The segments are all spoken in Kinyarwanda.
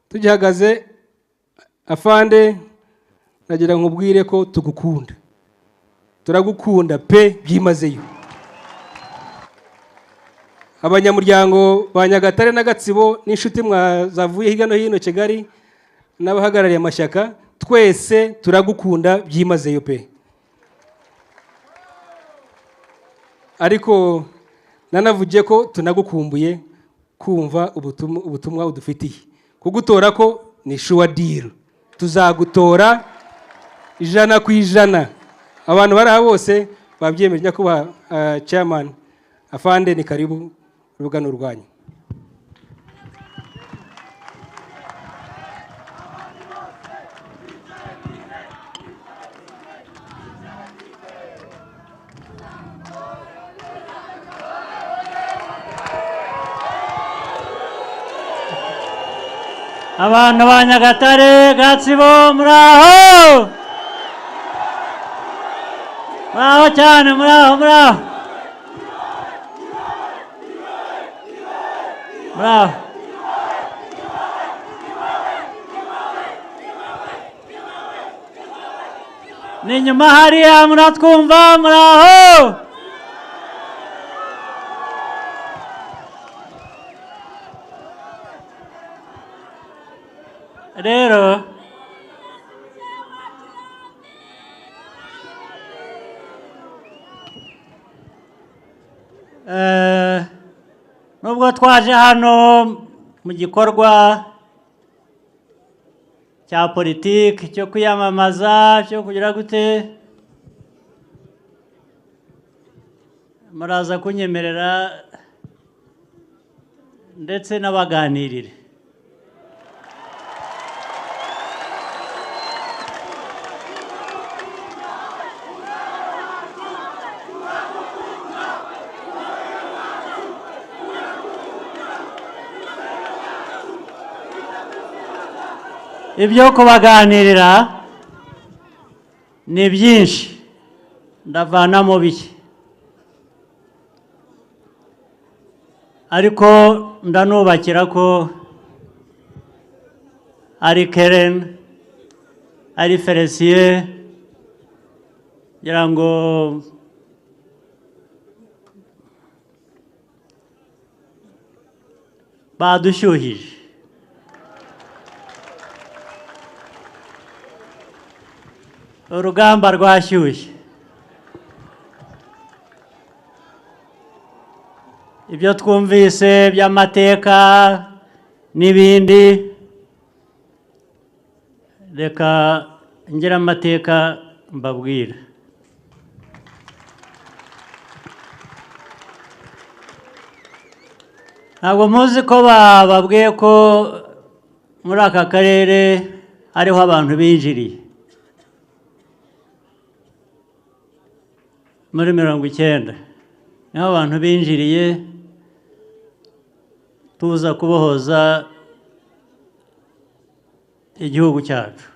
tugihagaze afande nagira nkubwire ko tugukunda, turagukunda pe byimazeyo. Abanyamuryango ba Nyagatare na Gatsibo n'inshuti mwazavuye hirya no hino Kigali n'abahagarariye amashyaka, twese turagukunda byimazeyo pe. Ariko nanavugiye ko tunagukumbuye kumva ubutumwa udufitiye. Kugutora ko ni sure deal, tuzagutora 100%. Abantu bari bose babyemeje nyakubahwa chairman. Afande ni karibu urugano rwanyu. Abantu ba Nyagatare, Gatsibo, muraho! Muraho cyane, muraho. Muraho. Ni nyuma hariya muratwumva, muraho! Rero nubwo twaje hano mu gikorwa cya politiki cyo kwiyamamaza cyo kugira gute, muraza kunyemerera ndetse n'abaganirire. Ibyo kubaganirira ni byinshi, ndavanamo bike, ariko ndanubakira ko ari Keren, ari Felicien, ngira ngo badushyuhije. Urugamba rwashyushye. Ibyo twumvise by'amateka n'ibindi, reka ngira amateka mbabwira. Ntabwo muzi ko bababwiye ko muri aka karere hariho abantu binjiriye muri 90, niho abantu binjiriye tuza kubohoza igihugu cyacu.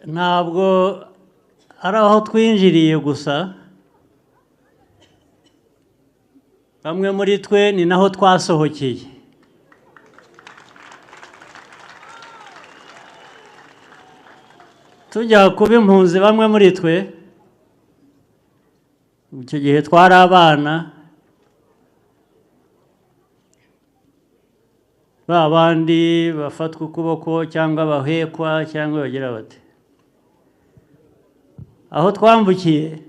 Ntabwo ari aho twinjiriye gusa, bamwe muri twe ni naho twasohokeye. Tujya kuba impunzi, bamwe muri twe icyo gihe twari abana, ba bandi bafatwa ukuboko cyangwa bahekwa cyangwa bagira bate. Aho twambukiye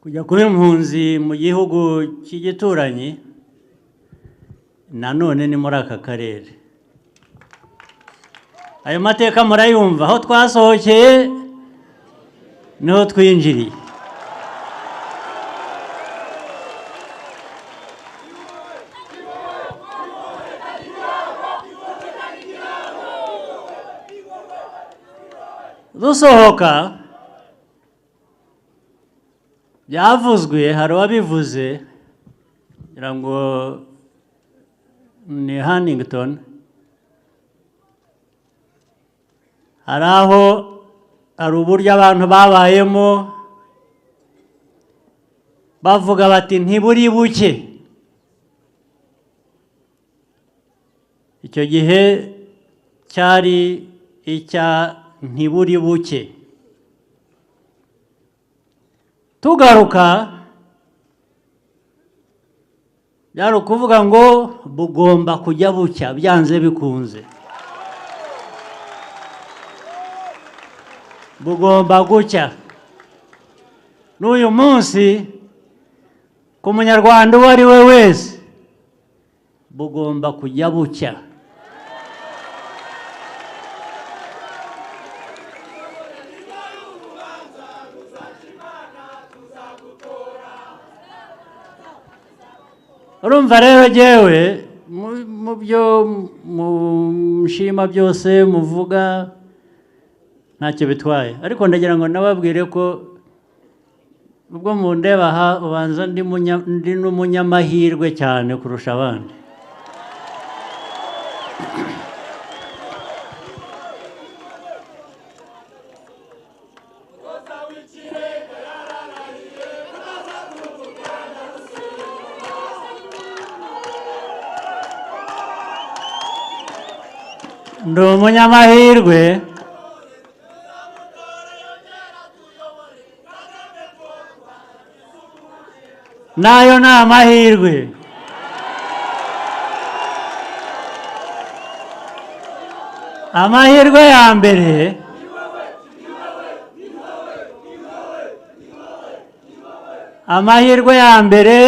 kujya kuba impunzi mu gihugu cy'igituranyi, nanone ni muri aka karere. Ayo mateka murayumva, aho twasohokeye niho twinjiriye. Dusohoka byavuzwe, hari uwabivuze ngira ngo ni Huntington, hari aho hari uburyo abantu babayemo bavuga bati ntiburi buke. Icyo gihe cyari icya ntiburi buke. Tugaruka byari ukuvuga ngo bugomba kujya bucya byanze bikunze, bugomba gucya. N'uyu munsi ku munyarwanda uwo ari we wese bugomba kujya bucya. Urumva rero jyewe mu byo mushima byose muvuga ntacyo bitwaye, ariko ndagira ngo nababwire ko ubwo mundeba aha ubanza ndi n'umunyamahirwe cyane kurusha abandi. Ndi umunyamahirwe nayo ni amahirwe. Amahirwe ya mbere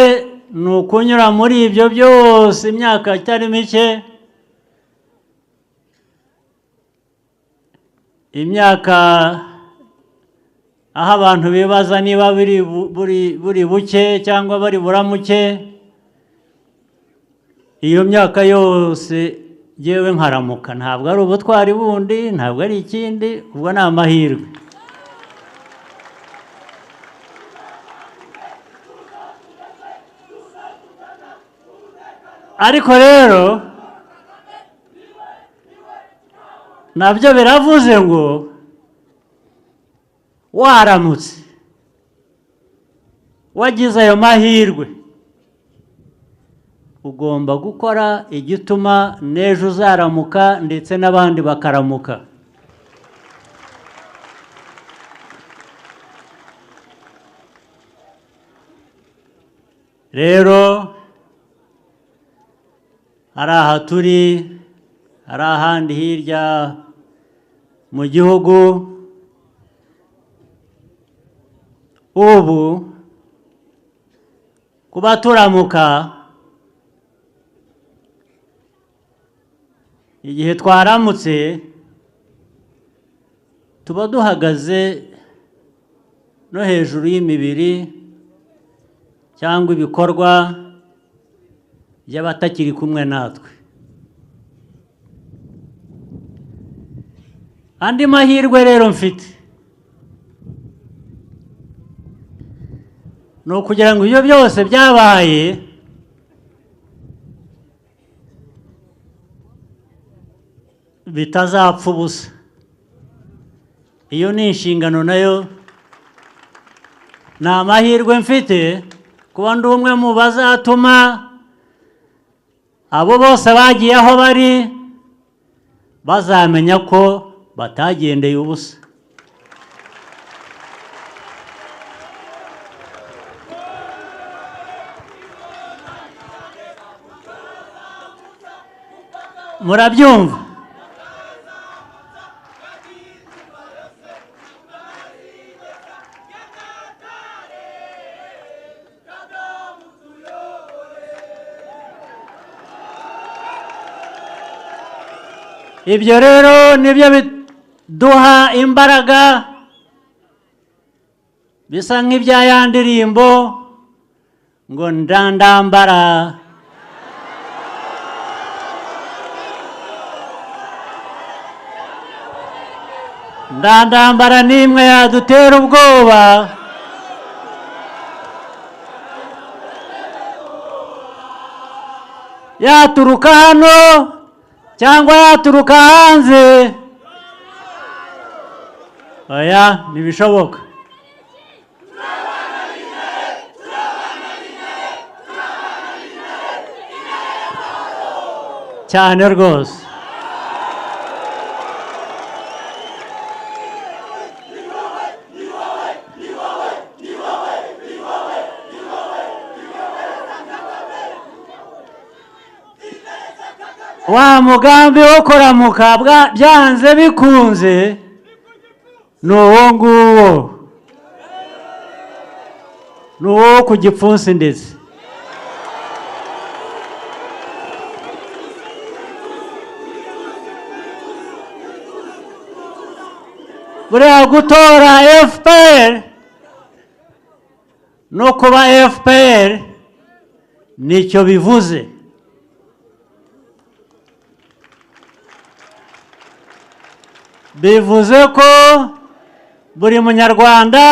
ni ukunyura muri ibyo byose imyaka itari mike, imyaka aho abantu bibaza niba buri buke cyangwa bari buramuke. Iyo myaka yose yewe nkaramuka, ntabwo ari ubutwari bundi, ntabwo ari ikindi, ubwo ni amahirwe. Ariko rero nabyo biravuze ngo waramutse wagize ayo mahirwe ugomba gukora igituma n'ejo uzaramuka ndetse n'abandi bakaramuka. Rero hari aha turi, hari ahandi hirya mu gihugu, ubu kuba turamuka igihe twaramutse tuba duhagaze no hejuru y'imibiri cyangwa ibikorwa by'abatakiri kumwe natwe. Andi mahirwe rero mfite ni ukugira ngo ibyo byose byabaye bitazapfa ubusa. Iyo ni inshingano nayo, ni amahirwe mfite kuba ndi umwe mu bazatuma abo bose bagiye aho bari bazamenya ko batagendeye ubusa. Murabyumva? Ibyo rero nibyo biduha imbaraga, bisa nk'ibya ya ndirimbo ngo ndandambara ndandambara n'imwe yadutera ubwoba, yaturuka hano cyangwa yaturuka hanze. oya ntibishoboka cyane rwose wa mugambi wo kuramuka byanze bikunze ni uwo nguwo ni uwo ku gipfunsi ndetse buriya gutora FPR no kuba FPR nicyo bivuze bivuze ko buri munyarwanda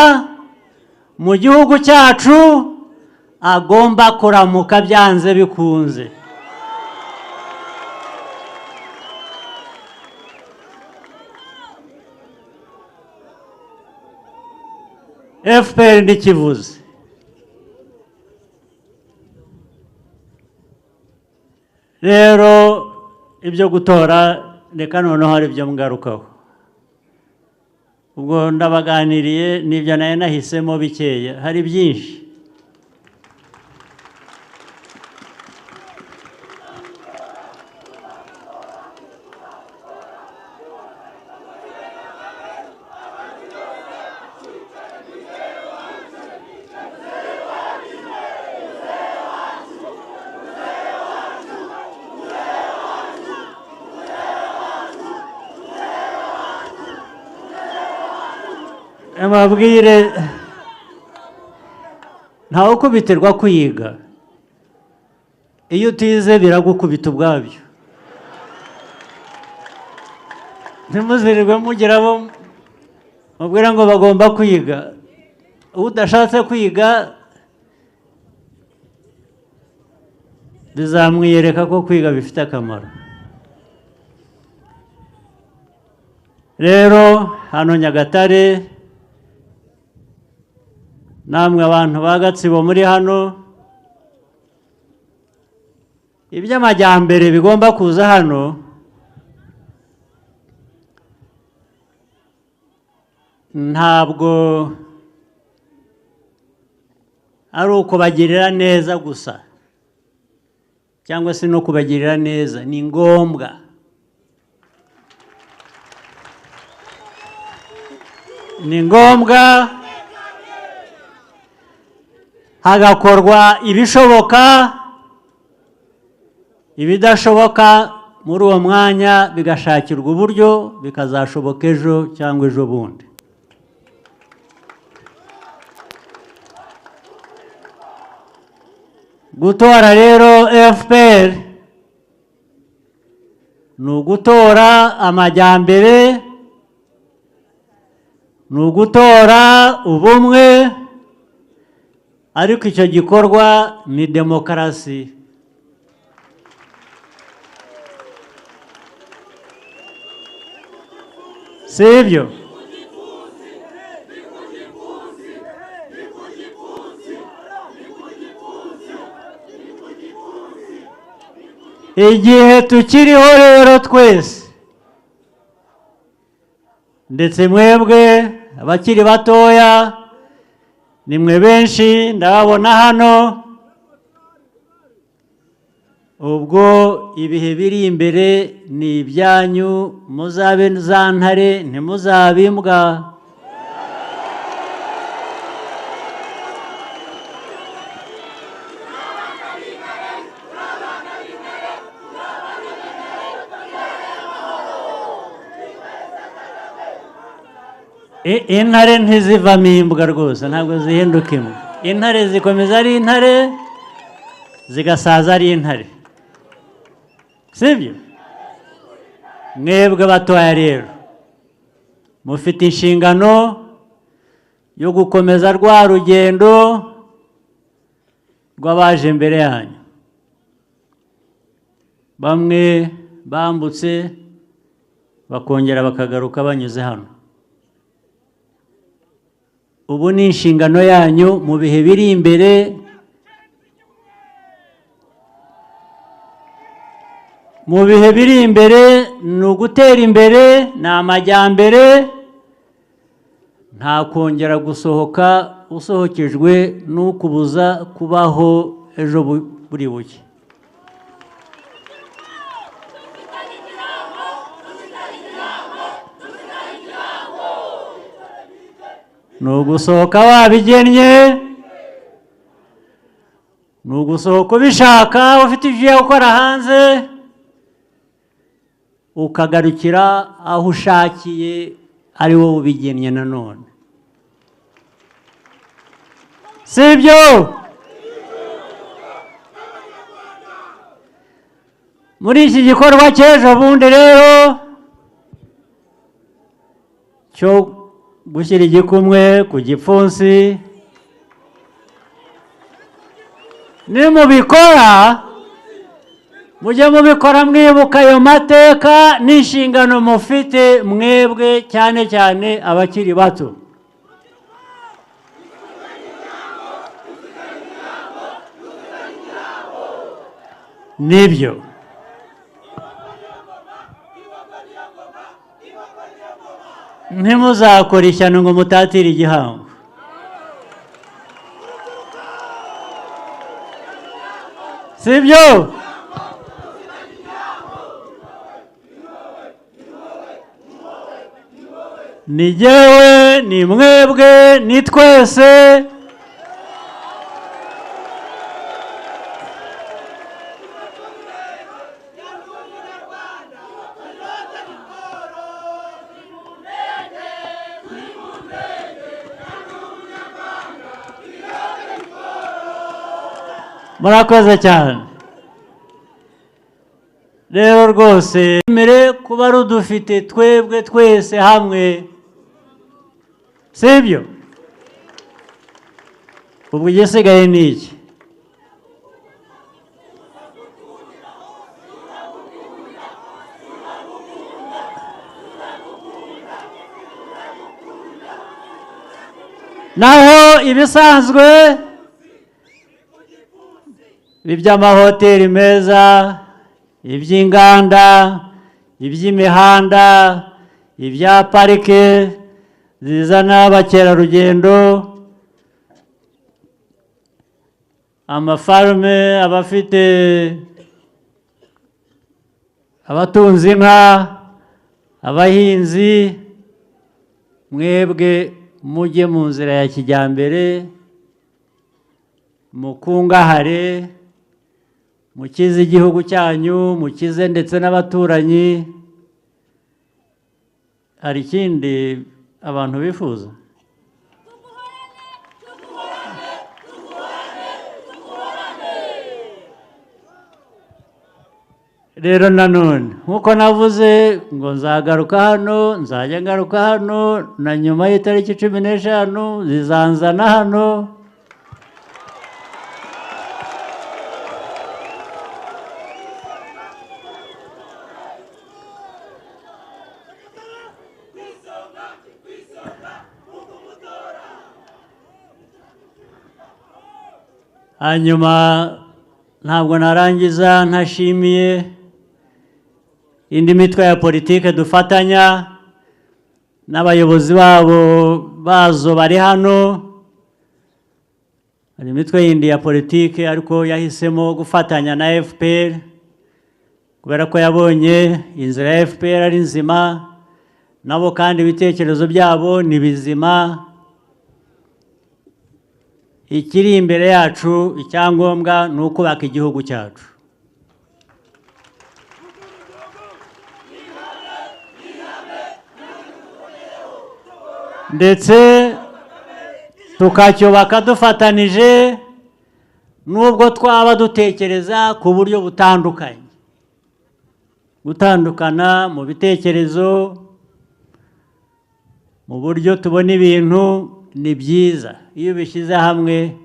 mu gihugu cyacu agomba kuramuka byanze bikunze FPR ndikivuze rero ibyo gutora reka noneho hari ibyo mgarukaho ubwo ndabaganiriye n'ibyo nayo nahisemo bikeya hari byinshi amabwire ntawe ukubitirwa kwiga iyo utize biragukubita ubwabyo ntimuzirirwe mugira abo mubwira ngo bagomba kwiga udashatse kwiga bizamwiyereka ko kwiga bifite akamaro rero hano Nyagatare namwe abantu ba Gatsibo muri hano iby'amajyambere bigomba kuza hano ntabwo ari ukubagirira neza gusa cyangwa se no kubagirira neza ni ngombwa ni ngombwa hagakorwa ibishoboka ibidashoboka muri uwo mwanya bigashakirwa uburyo bikazashoboka ejo cyangwa ejo bundi gutora rero FPR ni ugutora amajyambere ni ugutora ubumwe ariko icyo gikorwa ni demokarasi sibyo igihe tukiriho rero twese ndetse mwebwe abakiri batoya nimwe benshi ndababona hano ubwo ibihe biri imbere ni ibyanyu muzabe za ntare ntimuzabe imbwa intare ntizivamo imbwa rwose ntabwo zihinduka imbwa intare zikomeza ari intare zigasaza ari intare sibyo mwebwe batoya rero mufite inshingano yo gukomeza rwa rugendo rw'abaje imbere yanyu bamwe bambutse bakongera bakagaruka banyuze hano ubu ni inshingano yanyu mu bihe biri imbere ni ugutera imbere, ni amajyambere, nta kongera gusohoka usohokejwe n'ukubuza kubaho ejo buri buke. ni ugusohoka wabigennye, ni ugusohoka ubishaka ufite ibyo ugiye gukora hanze, ukagarukira aho ushakiye ari wowe ubigennye nanone, si byo? muri iki gikorwa cy'ejo bundi rero cyo gushyira igikumwe ku gipfunsi, nimubikora mujye mubikora mwibuka ayo mateka n'inshingano mufite mwebwe, cyane cyane abakiri bato. nibyo ntimuzakore ishyano ngo mutatire igihango. si byo? ni jyewe, ni mwebwe, ni twese. murakoze cyane. rero rwose mbere kuba rudufite twebwe twese hamwe, si byo? ubwo igisigaye ni iki? naho ibisanzwe iby'amahoteli meza, iby'inganda, iby'imihanda, ibya parike zizana abakerarugendo, amafarume abafite abatunze inka, abahinzi, mwebwe mujye mu nzira ya kijyambere, mukungahare, mukize igihugu cyanyu, mukize ndetse n'abaturanyi. hari ikindi abantu bifuza? rero nanone nk'uko navuze ngo nzagaruka hano, nzajya ngaruka hano, na nyuma y'itariki 15 zizanzana hano. hanyuma ntabwo narangiza ntashimiye indi mitwe ya politike dufatanya n'abayobozi bazo bari hano. hari imitwe yindi ya politike ariko yahisemo gufatanya na FPR kubera ko yabonye inzira ya FPR ari nzima, nabo kandi ibitekerezo byabo ni bizima. ikiri imbere yacu, icyangombwa ni ukubaka igihugu cyacu. ndetse tukacyubaka dufatanije, nubwo twaba dutekereza ku buryo butandukanye. gutandukana mu bitekerezo, mu buryo tubona ibintu, ni byiza. iyo bishyize hamwe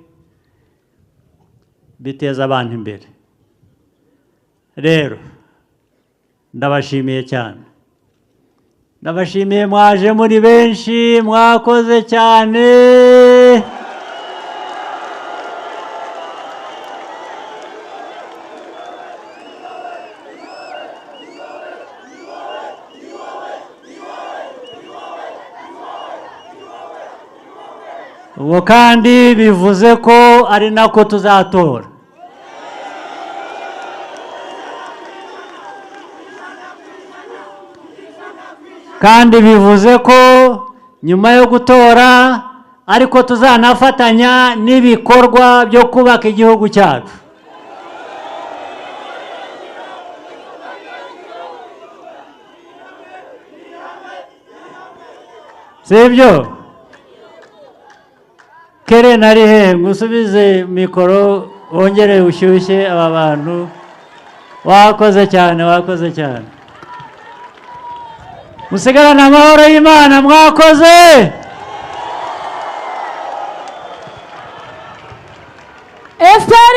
biteza abantu imbere. rero ndabashimiye cyane. ndabashimiye mwaje muri benshi mwakoze cyane. Ubwo kandi bivuze ko ari nako tuzatora. Kandi bivuze ko nyuma yo gutora ariko tuzanafatanya n'ibikorwa byo kubaka igihugu cyacu. Sibyo? Kere nari he ngusubize mikoro wongere ushyushye aba bantu. Wakoze cyane, wakoze cyane. Musigarane amahoro y'Imana, mwakoze. FPR